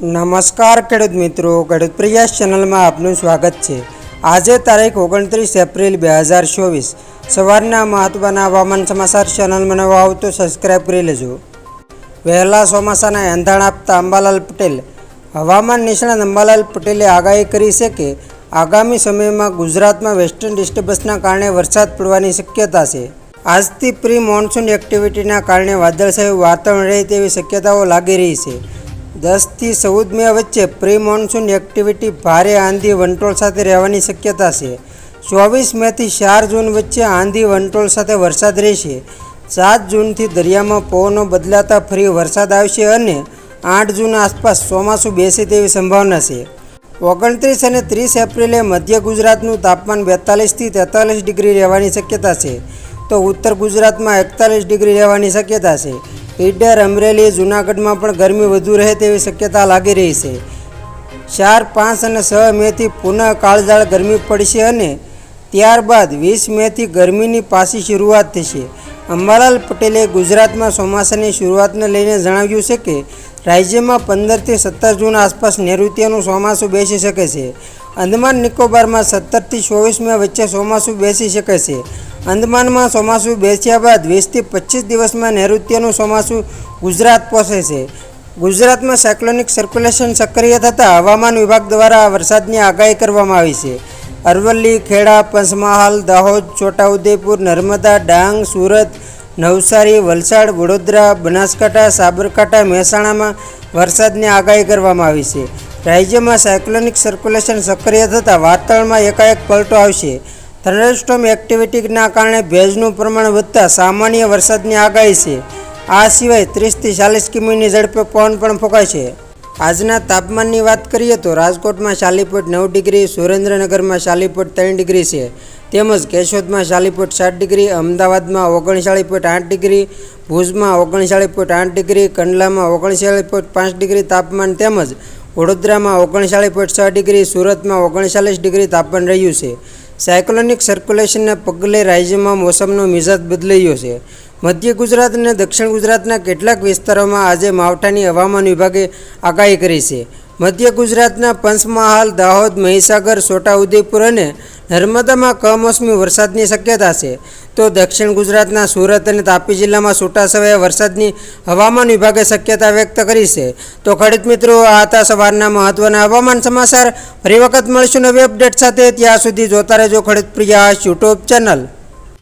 નમસ્કાર ખેડૂત મિત્રો, ખેડૂત પ્રયાસ ચેનલમાં આપનું સ્વાગત છે। આજે તારીખ 29 એપ્રિલ 2024 સવારના મહત્વના હવામાન સમાચાર ચેનલમાં નવા આવો તો સબસ્ક્રાઈબ કરી લેજો। વહેલા ચોમાસાના એંધાણ આપતા અંબાલાલ પટેલ હવામાન નિષ્ણાત અંબાલાલ પટેલે આગાહી કરી છે કે આગામી સમયમાં ગુજરાતમાં વેસ્ટર્ન ડિસ્ટર્બન્સના કારણે વરસાદ પડવાની શક્યતા છે। આજથી પ્રી મોન્સૂન એક્ટિવિટીના કારણે વાદળછાયું વાતાવરણ રહે તેવી શક્યતાઓ લાગી રહી છે। 10 થી 14 મે વચ્ચે પ્રી મોન્સૂન એક્ટિવિટી ભારે આંધી વંટોળ સાથે રહેવાની શક્યતા છે। 24 મેથી 4 જૂન વચ્ચે આંધી વંટોળ સાથે વરસાદ રહેશે। 7 જૂનથી દરિયામાં પવનો બદલાતા ફરી વરસાદ આવશે અને 8 જૂન આસપાસ ચોમાસું બેસે તેવી સંભાવના છે। 29 અને 30 એપ્રિલે મધ્ય ગુજરાતનું તાપમાન 42 થી 43 ડિગ્રી રહેવાની શક્યતા છે, તો ઉત્તર ગુજરાતમાં 41 ડિગ્રી રહેવાની શક્યતા છે। ઈડર, અમરેલી, જૂનાગઢમાં પણ ગરમી વધુ રહે તેવી શક્યતા લાગી રહી છે। 4, 5 અને 6 મેથી પુનઃ કાળઝાળ ગરમી પડશે અને ત્યારબાદ 20 મેથી ગરમીની પાછી શરૂઆત થશે। અંબાલાલ પટેલે ગુજરાતમાં ચોમાસાની શરૂઆતને લઈને જણાવ્યું છે કે રાજ્યમાં 15 થી 17 જૂન આસપાસ નૈઋત્યનું ચોમાસું બેસી શકે છે। અંદમાન નિકોબારમાં 17 થી 24 મે વચ્ચે ચોમાસું બેસી શકે છે। અંદમાનમાં ચોમાસું બેસ્યા બાદ 20 થી 25 દિવસમાં નૈઋત્યનું ચોમાસું ગુજરાત પહોંચે છે। ગુજરાતમાં સાયક્લોનિક સર્ક્યુલેશન સક્રિય થતાં હવામાન વિભાગ દ્વારા વરસાદની આગાહી કરવામાં આવી છે। અરવલ્લી, ખેડા, પંચમહાલ, દાહોદ, છોટાઉદેપુર, નર્મદા, ડાંગ, સુરત, નવસારી, વલસાડ, વડોદરા, બનાસકાંઠા, સાબરકાંઠા, મહેસાણામાં વરસાદની આગાહી કરવામાં આવી છે। રાજ્યમાં સાયક્લોનિક સર્ક્યુલેશન સક્રિય થતાં વાતાવરણમાં એકાએક પલટો આવશે। થંડરસ્ટોર્મ એક્ટિવિટીના કારણે ભેજનું પ્રમાણ વધતા સામાન્ય વરસાદની આગાહી છે। આ સિવાય 30 થી 40 કિમીની ઝડપે પવન પણ ફૂંકાય છે। આજના તાપમાનની વાત કરીએ તો રાજકોટમાં 40.9 ડિગ્રી, સુરેન્દ્રનગરમાં 40.3 ડિગ્રી છે, તેમજ કેશોદમાં 40.7 ડિગ્રી, અમદાવાદમાં 39.8 ડિગ્રી, ભુજમાં 39.8 ડિગ્રી, કંડલામાં 39.5 ડિગ્રી તાપમાન તેમજ વડોદરામાં 39.6 ડિગ્રી, સુરતમાં 39 ડિગ્રી તાપમાન રહ્યું છે। સાયક્લોનિક સર્ક્યુલેશનને પગલે રાજ્યમાં મોસમનો મિજાજ બદલાયો છે। મધ્ય ગુજરાત અને દક્ષિણ ગુજરાતના કેટલાક વિસ્તારોમાં આજે માવઠાની હવામાન વિભાગે આગાહી કરી છે। મધ્ય ગુજરાતના પંચમહાલ, દાહોદ, મહીસાગર, છોટાઉદેપુર અને નર્મદામાં કમોસમી વરસાદની શક્યતા છે, તો દક્ષિણ ગુજરાતના સુરત અને તાપી જિલ્લામાં છૂટાછવાયા વરસાદની હવામાન વિભાગે શક્યતા વ્યક્ત કરી છે। તો ખેડૂત મિત્રો, આ હતા સવારના મહત્વના હવામાન સમાચાર। ફરી વખત મળીશું નવી અપડેટ સાથે, ત્યાં સુધી જોતા રહેજો ખેડૂત પ્રયાસ યુટ્યુબ ચેનલ।